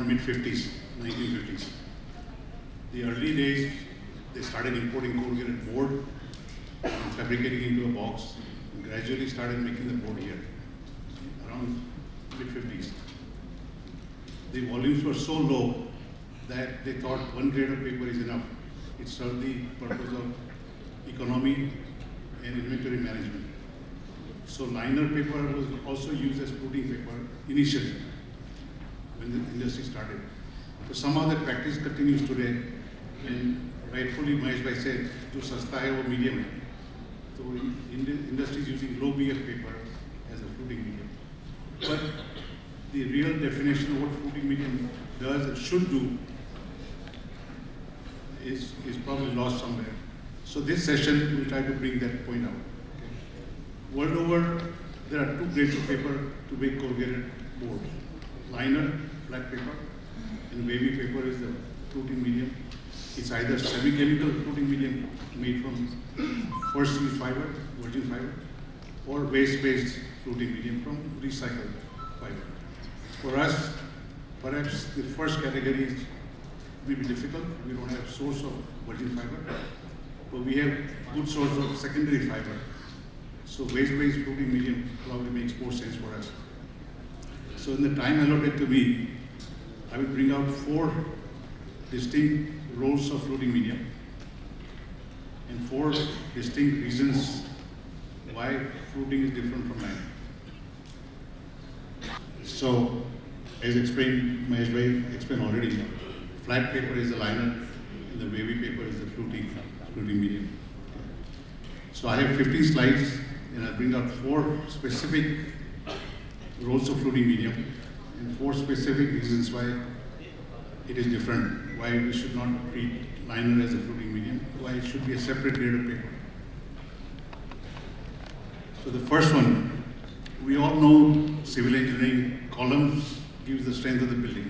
around mid-50s, 1950s. The early days, they started importing corrugated board and fabricating into a box, and gradually started making the board here, around mid-50s. The volumes were so low that they thought one grade of paper is enough. It served the purpose of economy and inventory management. So liner paper was also used as fluting paper initially when the industry started. So somehow that practice continues today, and rightfully Mahesh bhai said, जो सस्ता है वो medium है. So industry is using low BF paper as a fluting medium. But the real definition of what fluting medium does and should do is probably lost somewhere. So this session will try to bring that point out. Okay. World over, there are two grades of paper to make corrugated board. Liner, flat paper, and wavy paper is the fluting medium. It's either semi-chemical fluting medium made from first use fiber, virgin fiber, or waste-based fluting medium from recycled fiber. For us, perhaps the first category may be difficult. We don't have source of virgin fiber, but we have good source of secondary fiber. So waste-based fluting medium probably makes more sense for us. So in the time allotted to me, I will bring out 4 distinct roles of fluting medium and 4 distinct reasons why fluting is different from liner. So, as explained, Mahesh bhai explained already, flat paper is the liner and the wavy paper is the fluting medium. So I have 15 slides and I'll bring out 4 specific roles of fluting medium and 4 specific reasons why it is different, why we should not treat liner as a fluting medium, why it should be a separate grade of paper. So the first one, we all know civil engineering columns gives the strength of the building.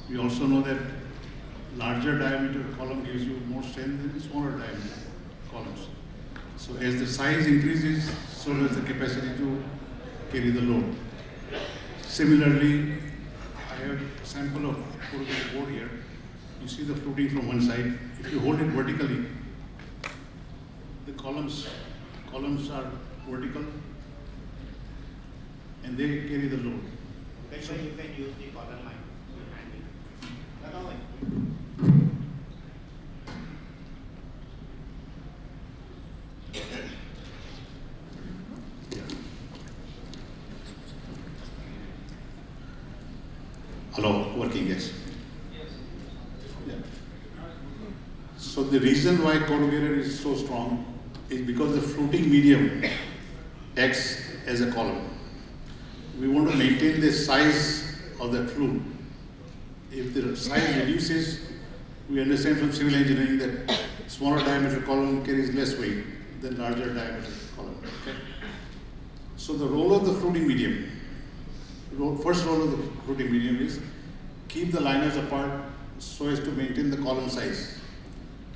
We also know that larger diameter column gives you more strength than smaller diameter columns. So as the size increases, so does the capacity to carry the load. Similarly, I have a sample of corrugated board here. You see the fluting from one side. If you hold it vertically, the columns are vertical and they carry the load. That's why you can use the column line behind it. Not only. Hello, working, yes. Yeah. So the reason why corrugated is so strong is because the fluting medium acts as a column. We want to maintain the size of the flute. If the size reduces, we understand from civil engineering that smaller diameter column carries less weight than larger diameter column. Okay? So the role of the fluting medium, first role of the fluting medium is keep the liners apart so as to maintain the column size.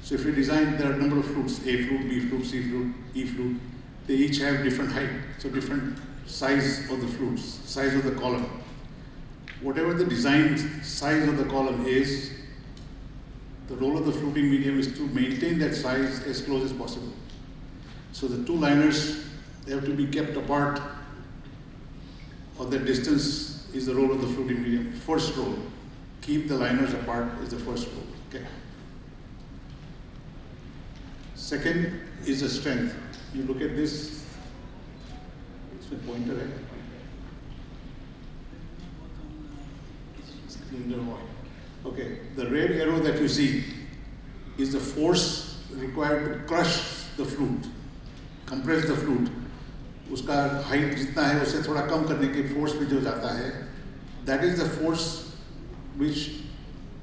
So if you design, there are a number of flutes, A flute, B flute, C flute, E flute. They each have different height, so different size of the flutes, size of the column. Whatever the designed size of the column is, the role of the fluting medium is to maintain that size as close as possible. So the 2 liners, they have to be kept apart, or that distance is the role of the fluting medium. First role, keep the liners apart is the first role. Okay. Second is the strength. You look at this, it's a pointer, right? Okay, the red arrow that you see is the force required to crush the flute, compress the flute. उसका height जितना है उसे थोड़ा कम करने के force पे जो जाता है, that is the force which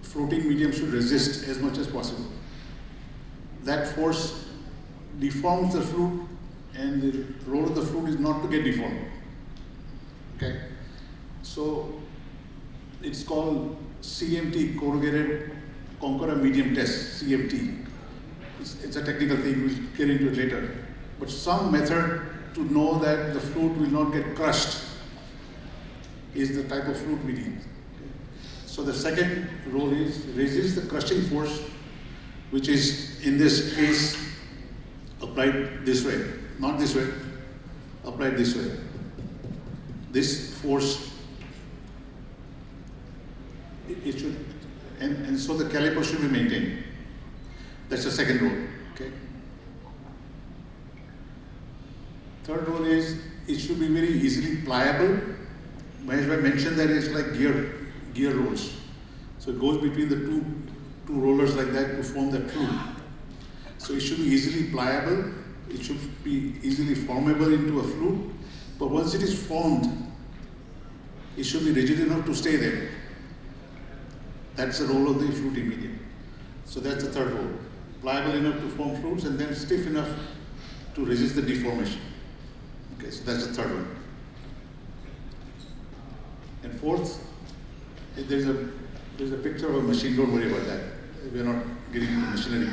floating medium should resist as much as possible. That force deforms the flute, and the role of the flute is not to get deformed. Okay, so it's called CMT, corrugated conqueror medium test, CMT. It's a technical thing, we'll get into it later. But some method to know that the flute will not get crushed is the type of flute we need. Okay. So the second rule is resist the crushing force, which is in this case applied this way, not this way, applied this way. This force, it should, and so the caliper should be maintained. That's the second rule, okay? Third rule is it should be very easily pliable. Mahesh mentioned that it's like gear rolls. So it goes between the two rollers like that to form the flute. So it should be easily pliable. It should be easily formable into a flute. But once it is formed, it should be rigid enough to stay there. That's the role of the fluting medium. So that's the third role. Pliable enough to form flutes and then stiff enough to resist the deformation. Okay, so that's the third one. And fourth, there's a picture of a machine, don't worry about that. We're not getting into machinery.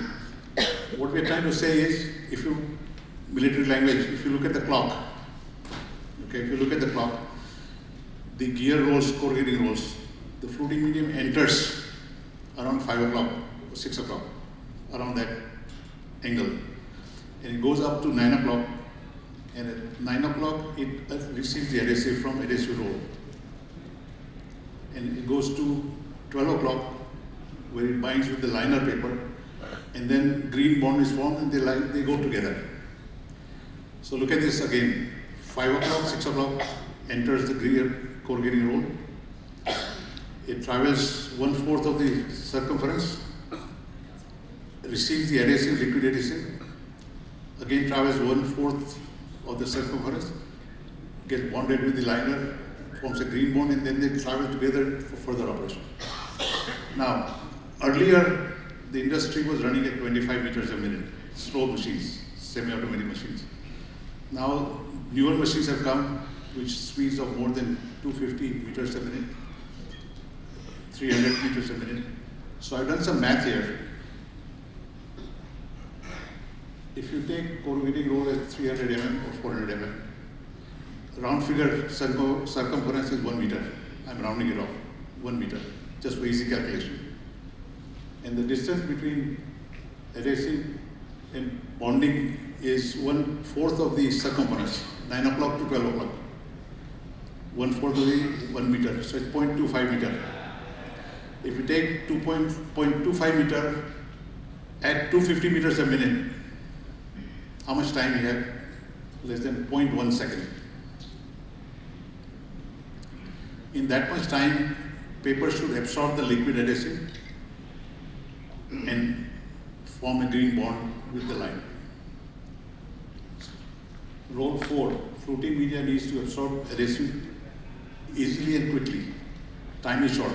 What we're trying to say is, if you, military language, if you look at the clock, okay, if you look at the clock, the gear rolls, corrugating rolls, the fluting medium enters around 5 o'clock or 6 o'clock, around that angle. And it goes up to 9 o'clock, and at 9 o'clock it receives the adhesive from adhesive roll. And it goes to 12 o'clock where it binds with the liner paper, and then green bond is formed and they go together. So look at this again. 5 o'clock, 6 o'clock enters the gear corrugating roll. It travels 1/4 of the circumference, receives the adhesive, liquid adhesive, again travels 1/4 of the circumference, gets bonded with the liner, forms a green bond, and then they travel together for further operation. Now, earlier the industry was running at 25 meters a minute, slow machines, semi-automatic machines. Now, newer machines have come which speeds of more than 250 meters a minute, 300 meters a minute. So I've done some math here. If you take corrugating roll at 300 mm or 400 mm, round figure circumference is 1 meter. I'm rounding it off, 1 meter, just for easy calculation. And the distance between adhesive and bonding is 1/4 of the circumference, 9 o'clock to 12 o'clock. 1/4 of the 1 meter, so it's 0.25 meter. If you take 2.25 meter at 250 meters a minute, how much time you have? Less than 0.1 second. In that much time, paper should absorb the liquid adhesive and form a green bond with the liner. Rule 4, fluting media needs to absorb adhesive easily and quickly. Time is short.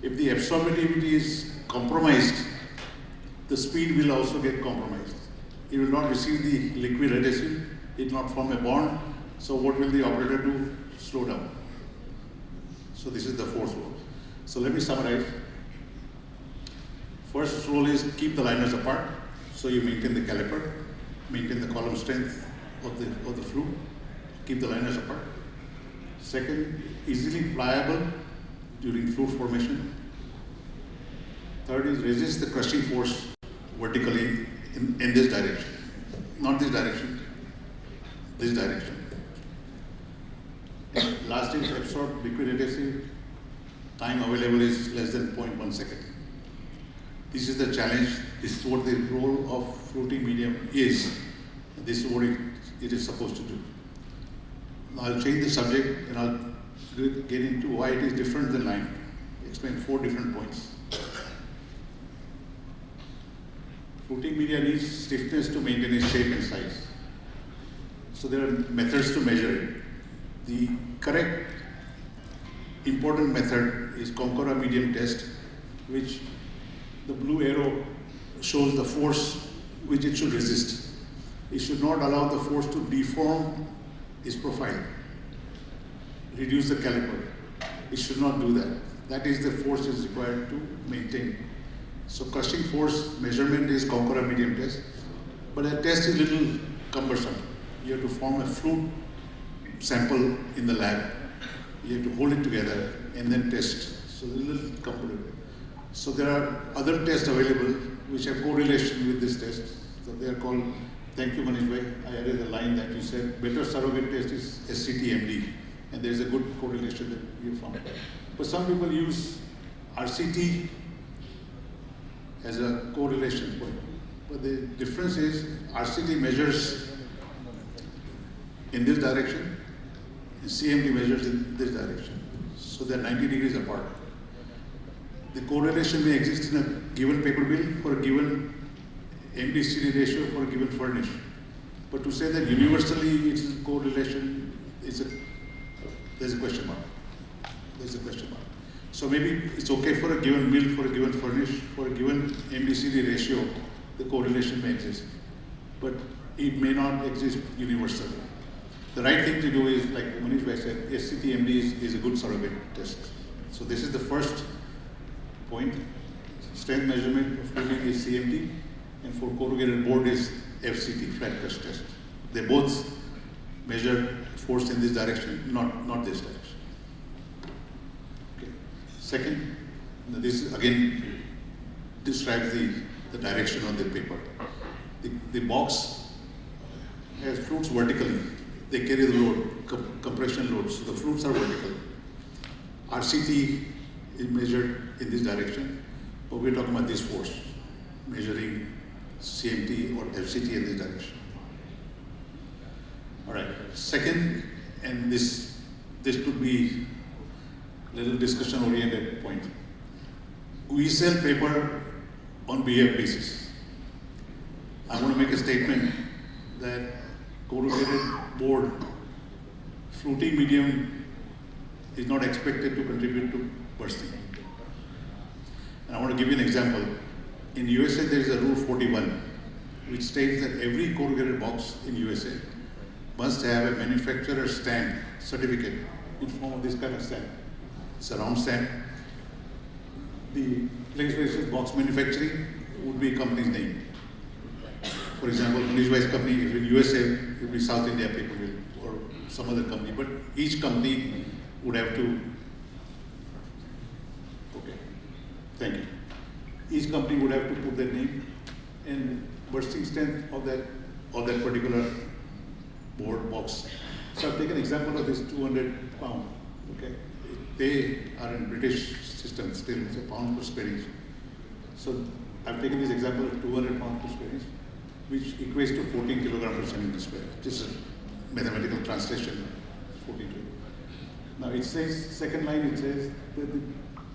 If the absorptivity is compromised, the speed will also get compromised. It will not receive the liquid adhesive, it will not form a bond, so what will the operator do? Slow down. So this is the fourth rule. So let me summarize. First rule is keep the liners apart, so you maintain the caliper, maintain the column strength of the flute, keep the liners apart. Second, easily pliable during flute formation. Third is resist the crushing force vertically in this direction, not this direction, this direction. And last is absorb liquid adhesive. Time available is less than 0.1 second. This is the challenge. This is what the role of fluting medium is. This is what it is supposed to do. Now I'll change the subject and I'll get into why it is different than line. Explain 4 different points. Fluting media needs stiffness to maintain its shape and size. So there are methods to measure it. The correct important method is Concora medium test, which the blue arrow shows the force which it should resist. It should not allow the force to deform its profile, reduce the caliper. It should not do that. That is the force is required to maintain. So crushing force measurement is Concora medium test, but that test is a little cumbersome. You have to form a flute sample in the lab. You have to hold it together and then test. So a little complicated. So there are other tests available which have correlation with this test. So they are called, thank you Manish bhai, I added the line that you said, better surrogate test is SCT-MD, and there is a good correlation that we have found. But some people use RCT as a correlation point. But the difference is RCT measures in this direction, and CMD measures in this direction. So they're 90 degrees apart. The correlation may exist in a given paper bill for a given MD/CD ratio for a given furnish. But to say that universally it's a correlation, there's a question mark. There's a question mark. So maybe it's okay for a given bill, for a given furnish, for a given MD/CD ratio, the correlation may exist. But it may not exist universally. The right thing to do is, like Manish bhai said, SCT-MD is a good surrogate test. So this is the first point. Strength measurement of fluting is CMD, and for corrugated board is FCT, flat crush test. They both measure force in this direction, not this direction. Okay. Second, this again describes the direction of the paper. The box has flutes vertically. They carry the load, compression load, so the flutes are vertical. RCT is measured in this direction, but we're talking about this force, measuring CMT or FCT in this direction. All right, second, and this could be a little discussion-oriented point. We sell paper on BF basis. I want to make a statement that corrugated board fluting medium is not expected to contribute to bursting. And I want to give you an example. In USA, there is a Rule 41, which states that every corrugated box in USA must have a manufacturer stamp certificate in form of this kind of stamp. It's a round stamp. The place where it says box manufacturing would be a company's name. For example, Manish bhai's company, if in USA, it would be South India Paper Mill or some other company, but each company would have to, okay, thank you. Each company would have to put their name and bursting strength of that particular board box. So I've taken an example of this 200 pound, okay? They are in British system still, it's a pound per square inch. So I've taken this example of 200 pounds per square inch, which equates to 14 kilograms per centimeter square. Just a mathematical translation, 14 kilograms. Now it says, second line it says that the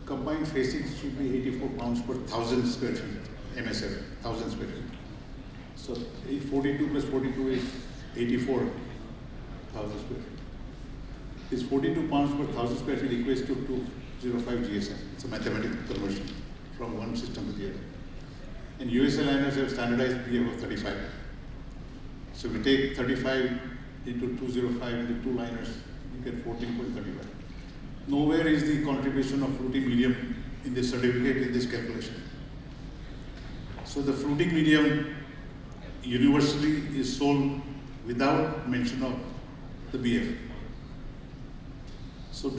combined facings should be 84 pounds per 1,000 square feet, MSF, 1,000 square feet. So 42 plus 42 is 84,000 square feet. This 42 pounds per 1,000 square feet equates to 205 GSM. It's a mathematical conversion from one system to the other. And USA liners have standardized BF of 35. So we take 35 into 205 into two liners, you get 14.35. Nowhere is the contribution of fluting medium in this certificate in this calculation. So the fluting medium universally is sold without mention of the BF. So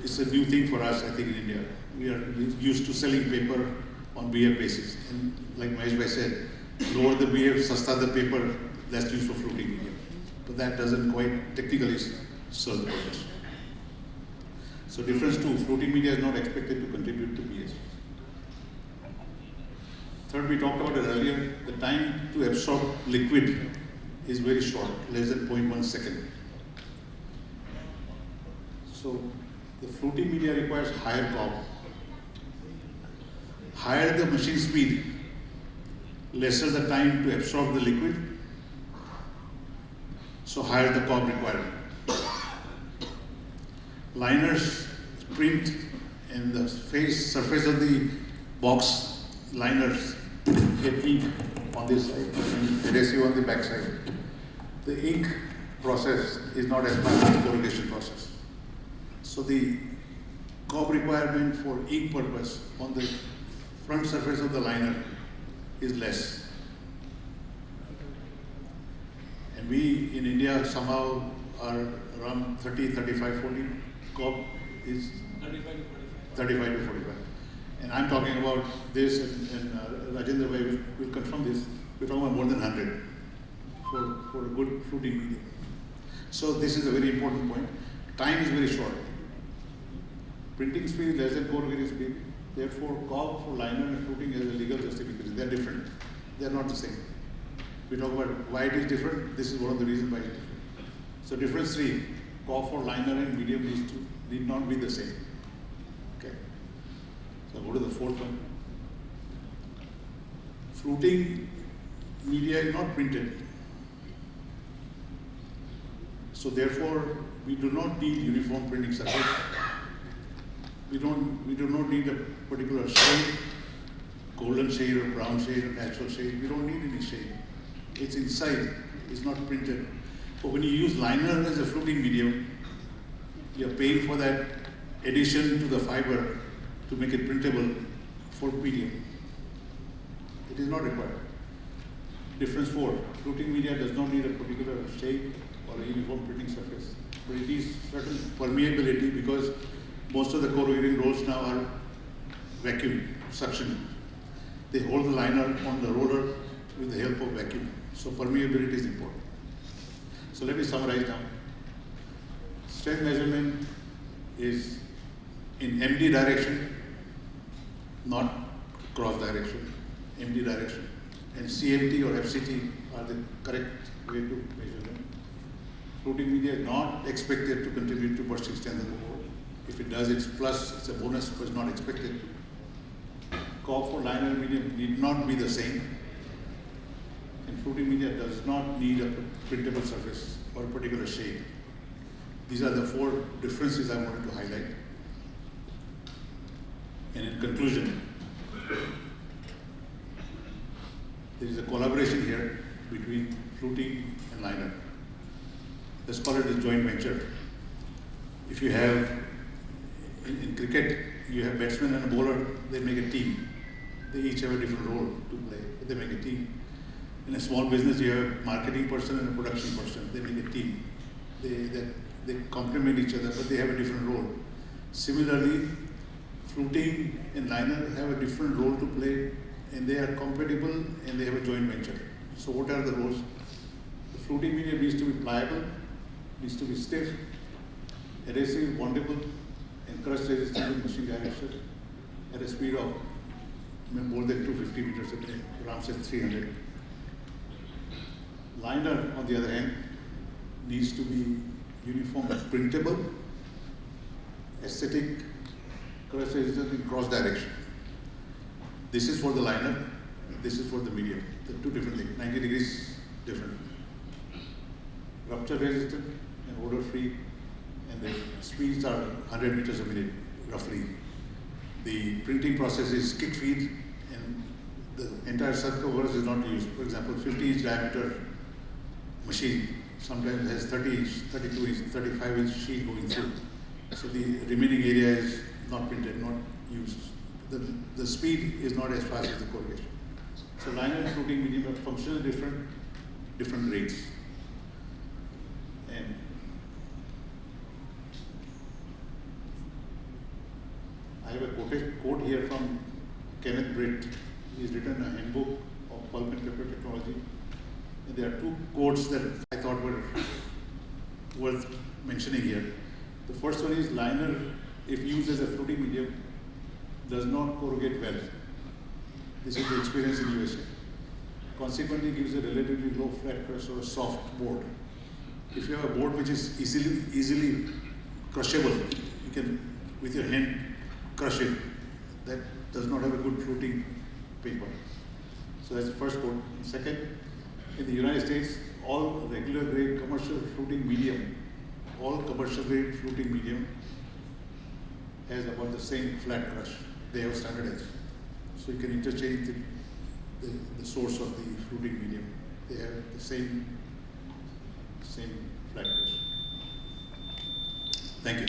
it's a new thing for us, I think, in India. We are used to selling paper on BF basis. And like Mahesh bhai said, lower the BF, sasta the paper, less used for fluting medium. But that doesn't quite technically serve the purpose. So difference two, fluting media is not expected to contribute to BS. Third, we talked about it earlier, the time to absorb liquid is very short, less than 0.1 second. So the fluting media requires higher cob. Higher the machine speed, lesser the time to absorb the liquid, so higher the cob requirement. Liners print and the surface of the box liners get ink on this side and adhesive on the back side. The ink process is not as much as the corrugation process. So the cob requirement for ink purpose on the front surface of the liner is less. And we in India somehow are around 30, 35, 40. Cob is 35 to 45. And I'm talking about this, and Rajendra Bhai will confirm this. We're talking about more than 100 for a good fluting medium. So this is a very important point. Time is very short. Printing speed is less than corrugated speed. Therefore, COG for liner and fluting has a legal justification. They're different. They're not the same. We talk about why it is different. This is one of the reasons why it is different. So difference 3, COG for liner and medium need not be the same. Okay. So go to the 4th one. Fluting media is not printed. So therefore, we do not need uniform printing surface. We do not need a particular shade, golden shade or brown shade or natural shade. We don't need any shade. It's inside, it's not printed. But when you use liner as a fluting medium, you're paying for that addition to the fiber to make it printable for medium. It is not required. Difference 4, fluting media does not need a particular shade or a uniform printing surface, but it needs certain permeability because most of the corrugating rolls now are vacuum suction. They hold the liner on the roller with the help of vacuum. So permeability is important. So let me summarize now. Strength measurement is in MD direction, not cross direction, MD direction. And CMT or FCT are the correct way to measure them. Fluting media is not expected to contribute to bursting strength of the board. If it does, it's plus, it's a bonus, but it's not expected to. COG for liner medium need not be the same. And fluting media does not need a printable surface or a particular shade. These are the 4 differences I wanted to highlight. And in conclusion, there is a collaboration here between fluting and liner. Let's call it a joint venture. If you have, in cricket, you have batsman and a bowler, they make a team. They each have a different role to play, but they make a team. In a small business, you have a marketing person and a production person. They make a team. They complement each other, but they have a different role. Similarly, fluting and liner have a different role to play, and they are compatible, and they have a joint venture. So what are the roles? The fluting medium needs to be pliable, needs to be stiff, adhesive, bondable, and crush resistant in machine direction at a speed of more than 250 meters a minute. Ram says 300. Liner, on the other hand, needs to be uniform, printable, aesthetic, crush resistant in cross direction. This is for the liner, this is for the medium. The 2 different things, 90 degrees different. Rupture resistant and odor free, and the speeds are 100 meters a minute, roughly. The printing process is kick feed, and the entire circumference is not used. For example, 50-inch diameter machine sometimes has 30-inch, 32-inch, 35-inch sheet going through. So the remaining area is not printed, not used. The speed is not as fast as the corrugation. So liner and fluting medium are functionally different rates. And I have a quote here from Kenneth Britt. He's written a handbook of pulp and paper technology. And there are 2 quotes that I thought were worth mentioning here. The first one is liner, if used as a fluting medium, does not corrugate well. This is the experience in USA. Consequently, gives a relatively low flat crush or a soft board. If you have a board which is easily crushable, you can, with your hand, crush it. That does not have a good fluting paper. So that's the first quote. Second, in the United States, all regular grade commercial fluting medium, has about the same flat crush. They have standardized. So you can interchange the source of the fluting medium. They have the same flat crush. Thank you.